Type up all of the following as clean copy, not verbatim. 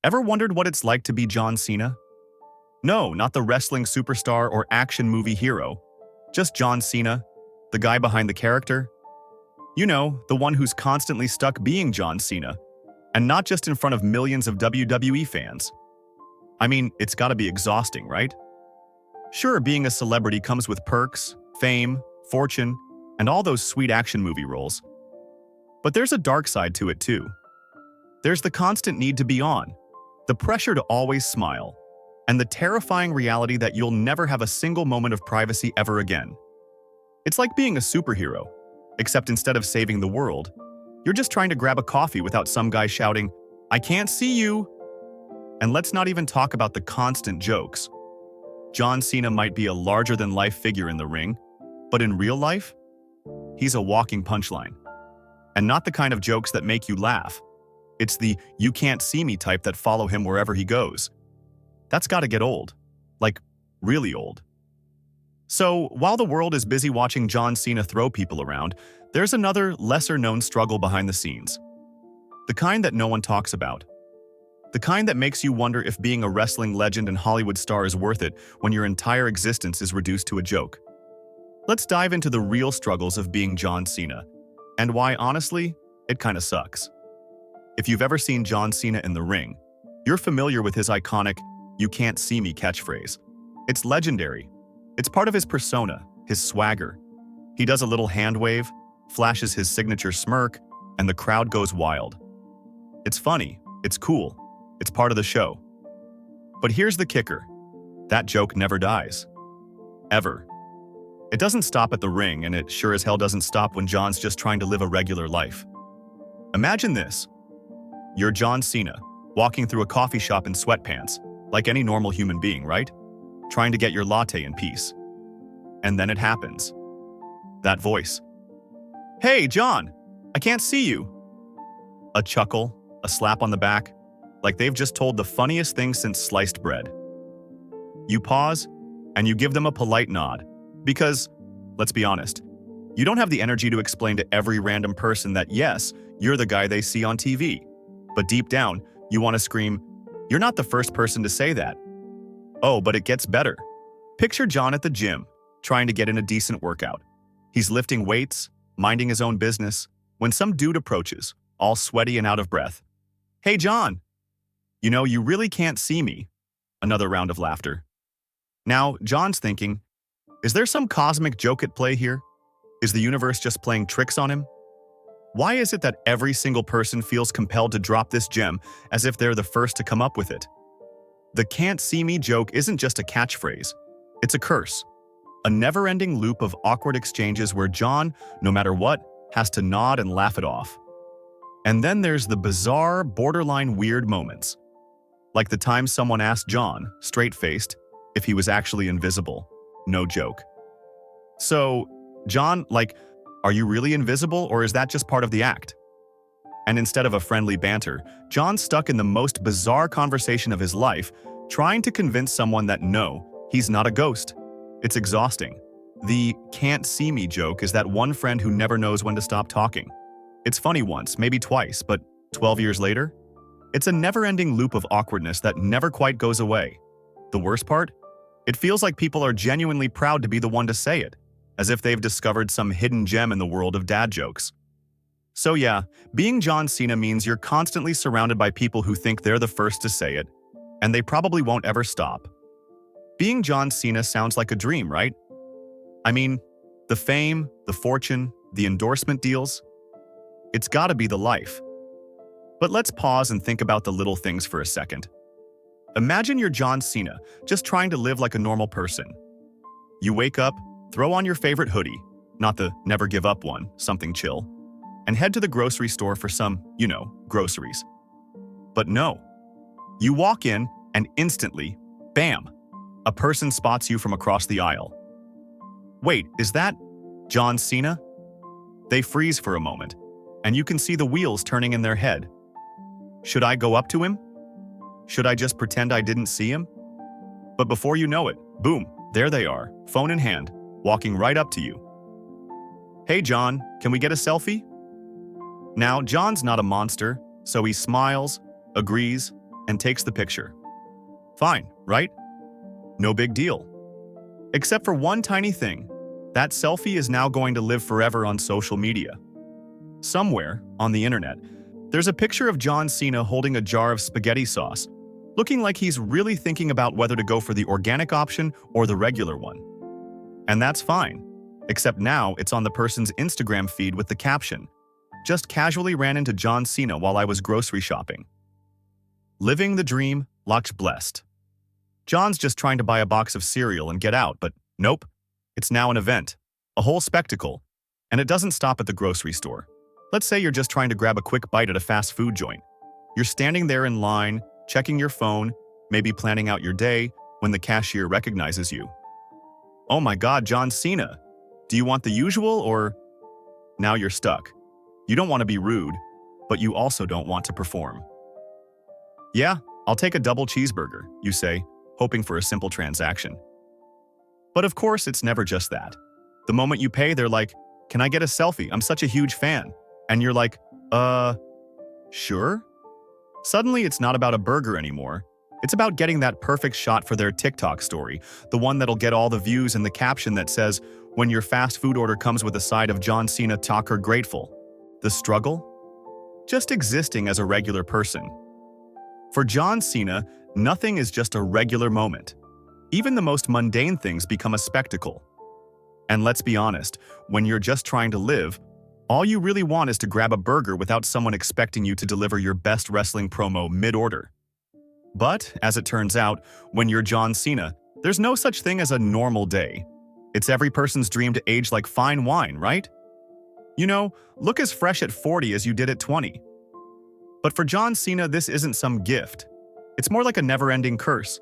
Ever wondered what it's like to be John Cena? No, not the wrestling superstar or action movie hero. Just John Cena, the guy behind the character. You know, the one who's constantly stuck being John Cena, and not just in front of millions of WWE fans. I mean, it's gotta be exhausting, right? Sure, being a celebrity comes with perks, fame, fortune, and all those sweet action movie roles. But there's a dark side to it too. There's the constant need to be on, the pressure to always smile, and the terrifying reality that you'll never have a single moment of privacy ever again. It's like being a superhero, except instead of saving the world, you're just trying to grab a coffee without some guy shouting, "I can't see you!" And let's not even talk about the constant jokes. John Cena might be a larger-than-life figure in the ring, but in real life, he's a walking punchline. And not the kind of jokes that make you laugh. It's the "you can't see me" type that follow him wherever he goes. That's gotta get old. Like, really old. So, while the world is busy watching John Cena throw people around, there's another, lesser-known struggle behind the scenes. The kind that no one talks about. The kind that makes you wonder if being a wrestling legend and Hollywood star is worth it when your entire existence is reduced to a joke. Let's dive into the real struggles of being John Cena, and why, honestly, it kinda sucks. If you've ever seen John Cena in the ring, you're familiar with his iconic, "You can't see me" catchphrase. It's legendary. It's part of his persona, his swagger. He does a little hand wave, flashes his signature smirk, and the crowd goes wild. It's funny, it's cool, it's part of the show. But here's the kicker. That joke never dies. Ever. It doesn't stop at the ring, and it sure as hell doesn't stop when John's just trying to live a regular life. Imagine this. You're John Cena, walking through a coffee shop in sweatpants, like any normal human being, right? Trying to get your latte in peace. And then it happens. That voice. "Hey, John, I can't see you." A chuckle, a slap on the back, like they've just told the funniest thing since sliced bread. You pause, and you give them a polite nod, because, let's be honest, you don't have the energy to explain to every random person that yes, you're the guy they see on TV. But deep down, you want to scream, "You're not the first person to say that." Oh, but it gets better. Picture John at the gym, trying to get in a decent workout. He's lifting weights, minding his own business, when some dude approaches, all sweaty and out of breath. "Hey, John, you know, you really can't see me." Another round of laughter. Now, John's thinking, is there some cosmic joke at play here? Is the universe just playing tricks on him? Why is it that every single person feels compelled to drop this gem as if they're the first to come up with it? The "can't see me" joke isn't just a catchphrase. It's a curse. A never-ending loop of awkward exchanges where John, no matter what, has to nod and laugh it off. And then there's the bizarre, borderline weird moments. Like the time someone asked John, straight-faced, if he was actually invisible. No joke. So, John, like, are you really invisible, or is that just part of the act? And instead of a friendly banter, John's stuck in the most bizarre conversation of his life, trying to convince someone that no, he's not a ghost. It's exhausting. The "can't see me" joke is that one friend who never knows when to stop talking. It's funny once, maybe twice, but 12 years later? It's a never-ending loop of awkwardness that never quite goes away. The worst part? It feels like people are genuinely proud to be the one to say it, as if they've discovered some hidden gem in the world of dad jokes. So yeah, being John Cena means you're constantly surrounded by people who think they're the first to say it, and they probably won't ever stop. Being John Cena sounds like a dream, right? I mean, the fame, the fortune, the endorsement deals. It's gotta be the life. But let's pause and think about the little things for a second. Imagine you're John Cena, just trying to live like a normal person. You wake up, throw on your favorite hoodie, not the never give up one, something chill, and head to the grocery store for some, groceries. But no. You walk in, and instantly, bam, a person spots you from across the aisle. Wait, is that John Cena? They freeze for a moment, and you can see the wheels turning in their head. Should I go up to him? Should I just pretend I didn't see him? But before you know it, boom, there they are, phone in hand, walking right up to you. "Hey John, can we get a selfie?" Now, John's not a monster, so he smiles, agrees, and takes the picture. Fine, right? No big deal. Except for one tiny thing. That selfie is now going to live forever on social media. Somewhere, on the internet, there's a picture of John Cena holding a jar of spaghetti sauce, looking like he's really thinking about whether to go for the organic option or the regular one. And that's fine, except now it's on the person's Instagram feed with the caption, "Just casually ran into John Cena while I was grocery shopping." Living the dream, looks blessed. John's just trying to buy a box of cereal and get out, but nope, it's now an event, a whole spectacle, and it doesn't stop at the grocery store. Let's say you're just trying to grab a quick bite at a fast food joint. You're standing there in line, checking your phone, maybe planning out your day, when the cashier recognizes you. "Oh my God, John Cena. Do you want the usual or..." Now you're stuck. You don't want to be rude, but you also don't want to perform. "Yeah, I'll take a double cheeseburger," you say, hoping for a simple transaction. But of course, it's never just that. The moment you pay, they're like, "Can I get a selfie? I'm such a huge fan." And you're like, sure? Suddenly, it's not about a burger anymore. It's about getting that perfect shot for their TikTok story, the one that'll get all the views and the caption that says, "When your fast food order comes with a side of John Cena talker grateful." The struggle? Just existing as a regular person. For John Cena, nothing is just a regular moment. Even the most mundane things become a spectacle. And let's be honest, when you're just trying to live, all you really want is to grab a burger without someone expecting you to deliver your best wrestling promo mid-order. But, as it turns out, when you're John Cena, there's no such thing as a normal day. It's every person's dream to age like fine wine, right? You know, look as fresh at 40 as you did at 20. But for John Cena, this isn't some gift. It's more like a never-ending curse.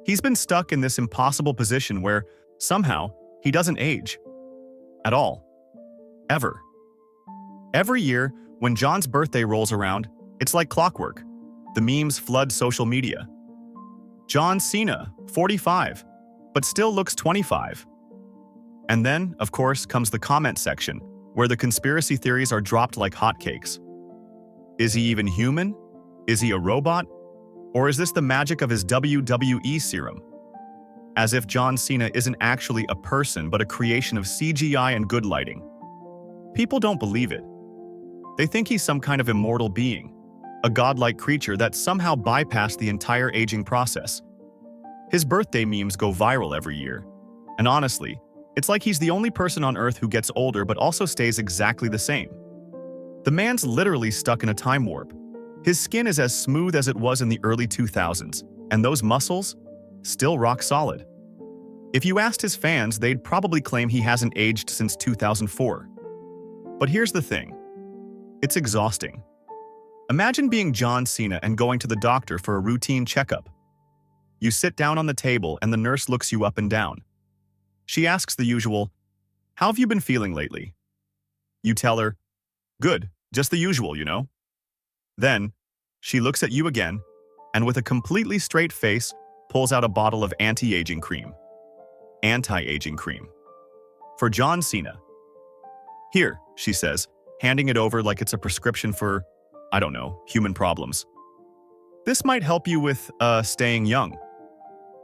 He's been stuck in this impossible position where, somehow, he doesn't age. At all. Ever. Every year, when John's birthday rolls around, it's like clockwork. The memes flood social media. John Cena, 45, but still looks 25. And then, of course, comes the comment section, where the conspiracy theories are dropped like hotcakes. Is he even human? Is he a robot? Or is this the magic of his WWE serum? As if John Cena isn't actually a person but a creation of CGI and good lighting. People don't believe it. They think he's some kind of immortal being, a godlike creature that somehow bypassed the entire aging process. His birthday memes go viral every year. And honestly, it's like he's the only person on Earth who gets older but also stays exactly the same. The man's literally stuck in a time warp. His skin is as smooth as it was in the early 2000s, and those muscles? Still rock solid. If you asked his fans, they'd probably claim he hasn't aged since 2004. But here's the thing. It's exhausting. Imagine being John Cena and going to the doctor for a routine checkup. You sit down on the table and the nurse looks you up and down. She asks the usual, "How have you been feeling lately?" You tell her, "Good, just the usual, you know." Then, she looks at you again, and with a completely straight face, pulls out a bottle of anti-aging cream. Anti-aging cream. For John Cena. "Here," she says, handing it over like it's a prescription for, I don't know, human problems. "This might help you with, staying young."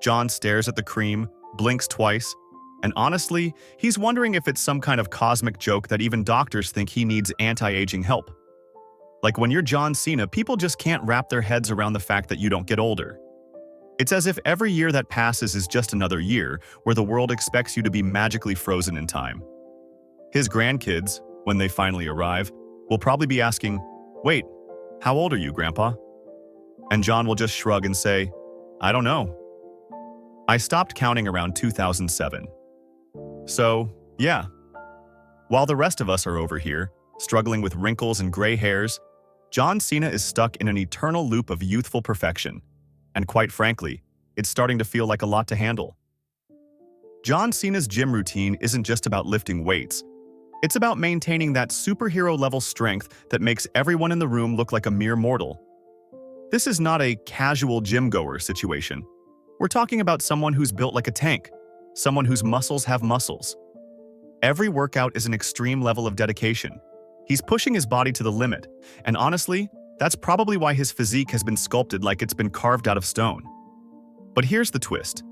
John stares at the cream, blinks twice, and honestly, he's wondering if it's some kind of cosmic joke that even doctors think he needs anti-aging help. Like when you're John Cena, people just can't wrap their heads around the fact that you don't get older. It's as if every year that passes is just another year where the world expects you to be magically frozen in time. His grandkids, when they finally arrive, will probably be asking, "Wait, how old are you, Grandpa?" And John will just shrug and say, "I don't know. I stopped counting around 2007. So, yeah. While the rest of us are over here, struggling with wrinkles and gray hairs, John Cena is stuck in an eternal loop of youthful perfection. And quite frankly, it's starting to feel like a lot to handle. John Cena's gym routine isn't just about lifting weights. It's about maintaining that superhero-level strength that makes everyone in the room look like a mere mortal. This is not a casual gym-goer situation. We're talking about someone who's built like a tank, someone whose muscles have muscles. Every workout is an extreme level of dedication. He's pushing his body to the limit, and honestly, That's probably why his physique has been sculpted like it's been carved out of stone. But here's the twist.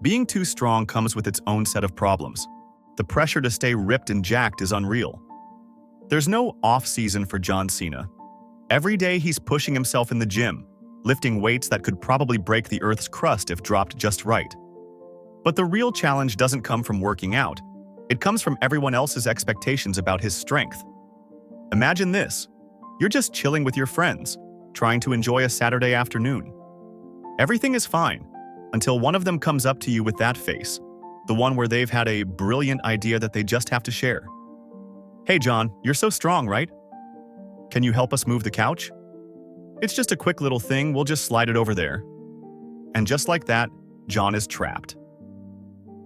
Being too strong comes with its own set of problems. The pressure to stay ripped and jacked is unreal. There's no off-season for John Cena. Every day he's pushing himself in the gym, lifting weights that could probably break the Earth's crust if dropped just right. But the real challenge doesn't come from working out. It comes from everyone else's expectations about his strength. Imagine this. You're just chilling with your friends, trying to enjoy a Saturday afternoon. Everything is fine, until one of them comes up to you with that face, the one where they've had a brilliant idea that they just have to share. "Hey John, you're so strong, right? Can you help us move the couch? It's just a quick little thing, we'll just slide it over there." And just like that, John is trapped.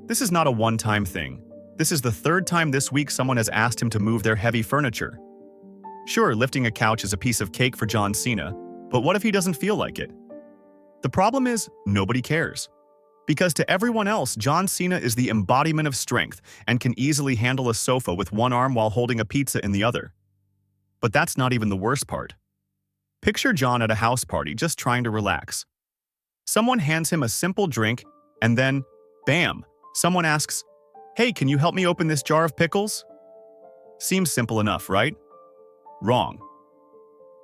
This is not a one-time thing. This is the third time this week someone has asked him to move their heavy furniture. Sure, lifting a couch is a piece of cake for John Cena, but what if he doesn't feel like it? The problem is, nobody cares. Because to everyone else, John Cena is the embodiment of strength and can easily handle a sofa with one arm while holding a pizza in the other. But that's not even the worst part. Picture John at a house party just trying to relax. Someone hands him a simple drink, and then, bam, someone asks, "Hey, can you help me open this jar of pickles?" Seems simple enough, right? Wrong.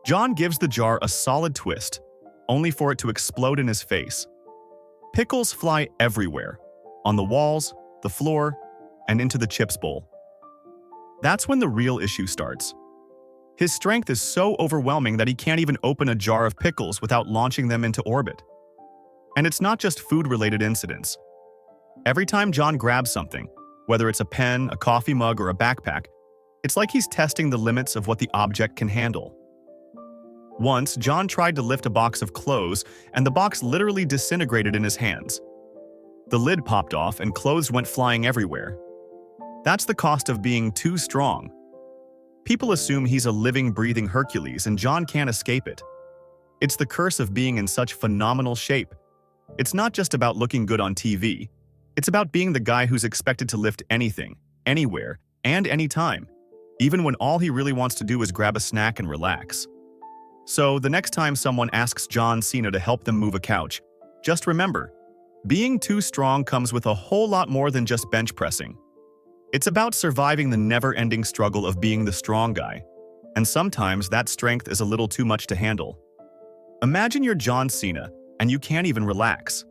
John gives the jar a solid twist, only for it to explode in his face. Pickles fly everywhere, on the walls, the floor, and into the chips bowl. That's when the real issue starts. His strength is so overwhelming that he can't even open a jar of pickles without launching them into orbit. And it's not just food-related incidents. Every time John grabs something, whether it's a pen, a coffee mug, or a backpack, it's like he's testing the limits of what the object can handle. Once, John tried to lift a box of clothes, and the box literally disintegrated in his hands. The lid popped off, and clothes went flying everywhere. That's the cost of being too strong. People assume he's a living, breathing Hercules, and John can't escape it. It's the curse of being in such phenomenal shape. It's not just about looking good on TV. It's about being the guy who's expected to lift anything, anywhere, and anytime, even when all he really wants to do is grab a snack and relax. So, the next time someone asks John Cena to help them move a couch, just remember, being too strong comes with a whole lot more than just bench pressing. It's about surviving the never-ending struggle of being the strong guy, and sometimes that strength is a little too much to handle. Imagine you're John Cena, and you can't even relax.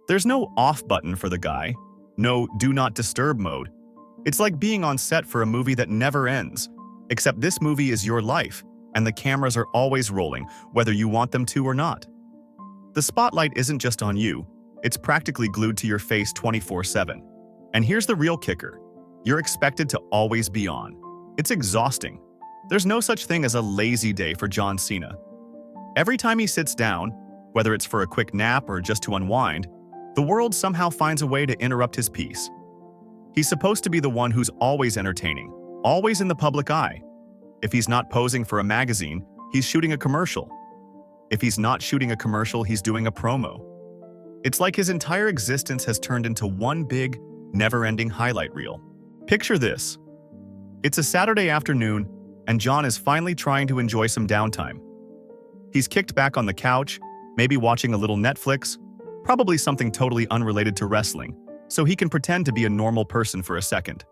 There's no off button for the guy, no do not disturb mode. It's like being on set for a movie that never ends, except this movie is your life, and the cameras are always rolling, whether you want them to or not. The spotlight isn't just on you, it's practically glued to your face 24/7. And here's the real kicker. You're expected to always be on. It's exhausting. There's no such thing as a lazy day for John Cena. Every time he sits down, whether it's for a quick nap or just to unwind, the world somehow finds a way to interrupt his peace. He's supposed to be the one who's always entertaining, always in the public eye. If he's not posing for a magazine, he's shooting a commercial. If he's not shooting a commercial, he's doing a promo. It's like his entire existence has turned into one big, never-ending highlight reel. Picture this. It's a Saturday afternoon, and John is finally trying to enjoy some downtime. He's kicked back on the couch, maybe watching a little Netflix, probably something totally unrelated to wrestling, so he can pretend to be a normal person for a second.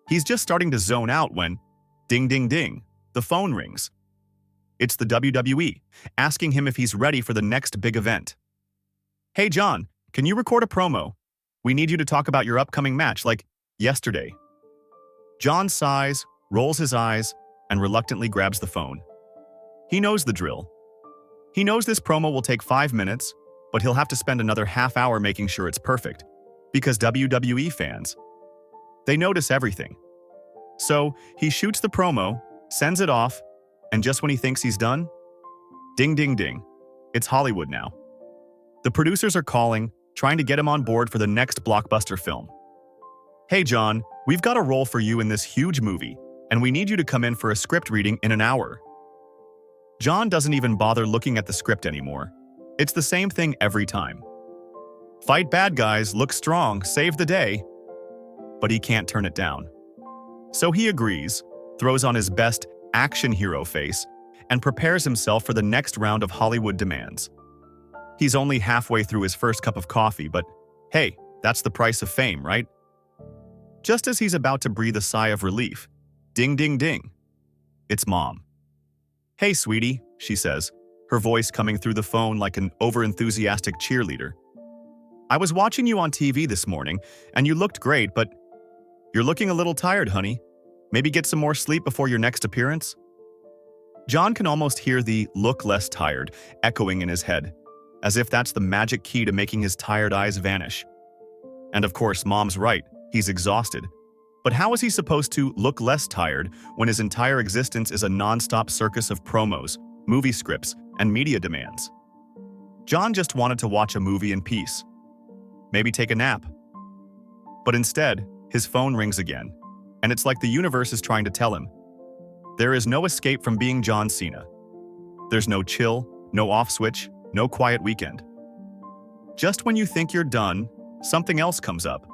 He's just starting to zone out when, ding ding ding, the phone rings. It's the WWE, asking him if he's ready for the next big event. "Hey John, can you record a promo? We need you to talk about your upcoming match, like yesterday." John sighs, rolls his eyes, and reluctantly grabs the phone. He knows the drill. He knows this promo will take 5 minutes, but he'll have to spend another half hour making sure it's perfect. Because WWE fans, they notice everything. So, he shoots the promo, sends it off, and just when he thinks he's done, ding ding ding, it's Hollywood now. The producers are calling, trying to get him on board for the next blockbuster film. "Hey John, we've got a role for you in this huge movie, and we need you to come in for a script reading in an hour." John doesn't even bother looking at the script anymore. It's the same thing every time. Fight bad guys, look strong, save the day. But he can't turn it down. So he agrees, throws on his best action hero face, and prepares himself for the next round of Hollywood demands. He's only halfway through his first cup of coffee, but hey, that's the price of fame, right? Just as he's about to breathe a sigh of relief, ding ding ding. It's Mom. "Hey, sweetie," she says, her voice coming through the phone like an overenthusiastic cheerleader. "I was watching you on TV this morning, and you looked great, but you're looking a little tired, honey. Maybe get some more sleep before your next appearance?" John can almost hear the "look less tired" echoing in his head, as if that's the magic key to making his tired eyes vanish. And of course, Mom's right, he's exhausted. But how is he supposed to look less tired when his entire existence is a non-stop circus of promos, movie scripts, and media demands? John just wanted to watch a movie in peace. Maybe take a nap. But instead, his phone rings again, and it's like the universe is trying to tell him, there is no escape from being John Cena. There's no chill, no off switch, no quiet weekend. Just when you think you're done, something else comes up.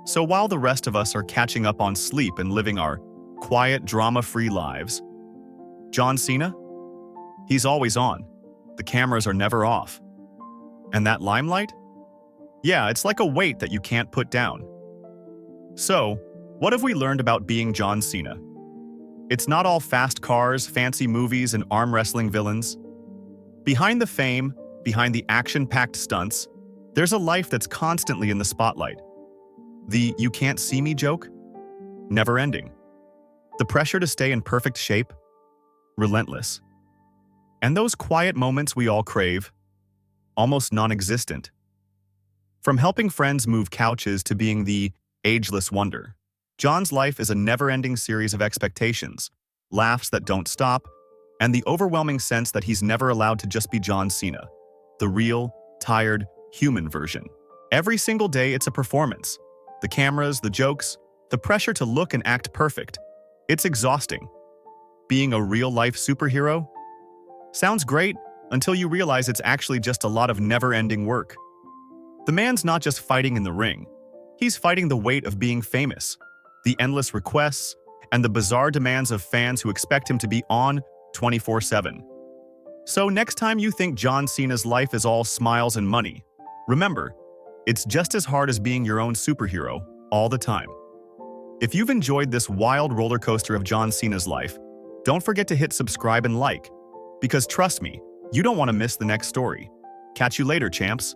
So while the rest of us are catching up on sleep and living our quiet, drama-free lives, John Cena? He's always on. The cameras are never off. And that limelight? Yeah, it's like a weight that you can't put down. So, what have we learned about being John Cena? It's not all fast cars, fancy movies, and arm wrestling villains. Behind the fame, behind the action-packed stunts, there's a life that's constantly in the spotlight. The "you can't see me" joke? Never ending. The pressure to stay in perfect shape? Relentless. And those quiet moments we all crave? Almost non-existent. From helping friends move couches to being the ageless wonder, John's life is a never-ending series of expectations, laughs that don't stop, and the overwhelming sense that he's never allowed to just be John Cena, the real, tired, human version. Every single day it's a performance. The cameras, the jokes, the pressure to look and act perfect. It's exhausting. Being a real-life superhero? Sounds great until you realize it's actually just a lot of never-ending work. The man's not just fighting in the ring. He's fighting the weight of being famous, the endless requests, and the bizarre demands of fans who expect him to be on 24/7. So next time you think John Cena's life is all smiles and money, remember, it's just as hard as being your own superhero all the time. If you've enjoyed this wild roller coaster of John Cena's life, don't forget to hit subscribe and like, because trust me, you don't want to miss the next story. Catch you later, champs.